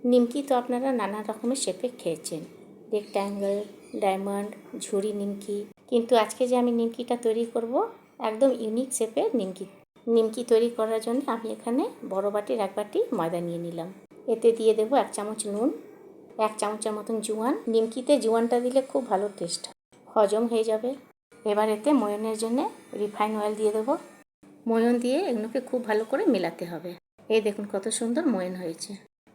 নিমকি তো আপনারা নানা রকমের শেপে খেয়েছেন, রেক্ট্যাঙ্গেল, ডায়মন্ড, ঝুরি নিমকি। কিন্তু আজকে যে আমি নিমকিটা তৈরি করব একদম ইউনিক শেপের নিমকি তৈরি করার জন্য আমি এখানে বড় বাটির 1 বাটি ময়দা নিয়ে নিলাম। এতে দিয়ে দেবো 1 চামচ নুন, 1 চামচের মতন জোয়ান। নিমকিতে জোয়ানটা দিলে খুব ভালো টেস্ট, হজম হয়ে যাবে। এবার এতে ময়নের জন্য রিফাইন অয়েল দিয়ে দেবো। ময়ন দিয়ে এগুলোকে খুব ভালো করে মেলাতে হবে। এই দেখুন কত সুন্দর ময়ন হয়েছে।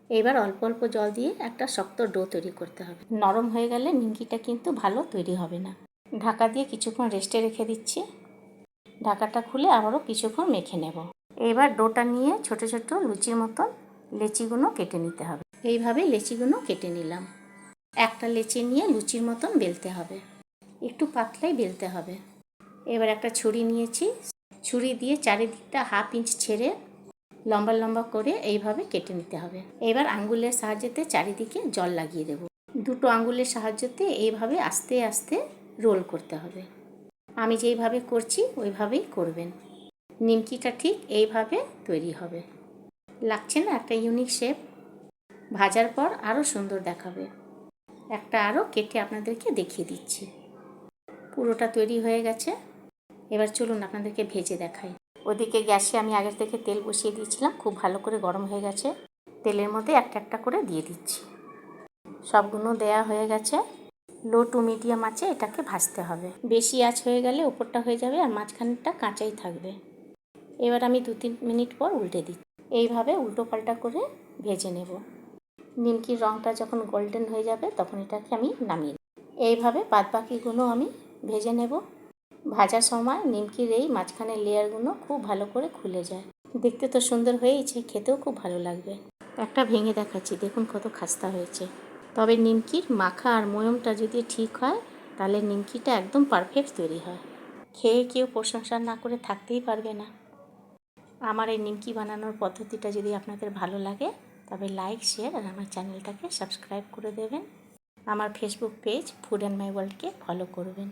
এবার অল্প অল্প জল দিয়ে একটা শক্ত ডো তৈরি করতে হবে। নরম হয়ে গেলে নিমকিটা কিন্তু ভালো তৈরি হবে না। ঢাকা দিয়ে কিছুক্ষণ রেস্টে রেখে দিচ্ছি। ঢাকাটা খুলে আবারও কিছুক্ষণ মেখে নেব। এবার ডোটা নিয়ে ছোট ছোট লুচির মতন লেচিগুলো কেটে নিতে হবে। এইভাবে লেচিগুলো কেটে নিলাম। একটা লেচি নিয়ে লুচির মতন বেলতে হবে, একটু পাতলাই বেলতে হবে। এবার একটা ছুরি নিয়েছি, ছুরি দিয়ে চারিদিকটা 1/2 ইঞ্চ ছেড়ে লম্বা লম্বা করে এইভাবে কেটে নিতে হবে। এবার আঙ্গুলের সাহায্যে চারিদিকে জল লাগিয়ে দেব। দুটো আঙ্গুলের সাহায্যে এইভাবে আস্তে আস্তে রোল করতে হবে। আমি যেইভাবে করছি ওইভাবেই করবেন। নিমকিটা ঠিক এইভাবে তৈরি হবে। লাগছে না একটা ইউনিক শেপ? ভাজার পর আরও সুন্দর দেখাবে। একটা আরও কেটে আপনাদেরকে দেখিয়ে দিচ্ছি। পুরোটা তৈরি হয়ে গেছে। এবার চলুন আপনাদেরকে ভেজে দেখাই। ওদিকে গ্যাসে আমি আগের থেকে তেল বসিয়ে দিয়েছিলাম, খুব ভালো করে গরম হয়ে গেছে। তেলের মধ্যে একটা একটা করে দিয়ে দিচ্ছি। সবগুলো দেয়া হয়ে গেছে। লো টু মিডিয়াম আঁচে এটাকে ভাজতে হবে। বেশি আঁচ হয়ে গেলে উপরটা হয়ে যাবে আর মাঝখানটা কাঁচাই থাকবে। এবার আমি 2-3 মিনিট পর উল্টে দিচ্ছি। এইভাবে উল্টো পাল্টা করে ভেজে নেব। নিমকির রঙটা যখন গোল্ডেন হয়ে যাবে তখন এটাকে আমি নামিয়ে নেব। এইভাবে বাদবাকিগুলো আমি ভেজে নেব। ভাজার সময় নিমকির এই মাঝখানের লেয়ারগুলো খুব ভালো করে খুলে যায়। দেখতে তো সুন্দর হয়েছে, খেতেও খুব ভালো লাগবে। একটা ভেঙে দেখাচ্ছি, দেখুন কত খাস্তা হয়েছে। তবে নিমকির মাখা আর ময়মটা যদি ঠিক হয় তাহলে নিমকিটা একদম পারফেক্ট তৈরি হয়। খেয়ে কেউ প্রশংসা না করে থাকতেই পারবে না। আমার এই নিমকি বানানোর পদ্ধতিটা যদি আপনাদের ভালো লাগে তবে লাইক, শেয়ার আর আমার চ্যানেলটাকে সাবস্ক্রাইব করে দেবেন। আমার Facebook page food and my ওয়ার্ল্ডকে ফলো করবেন।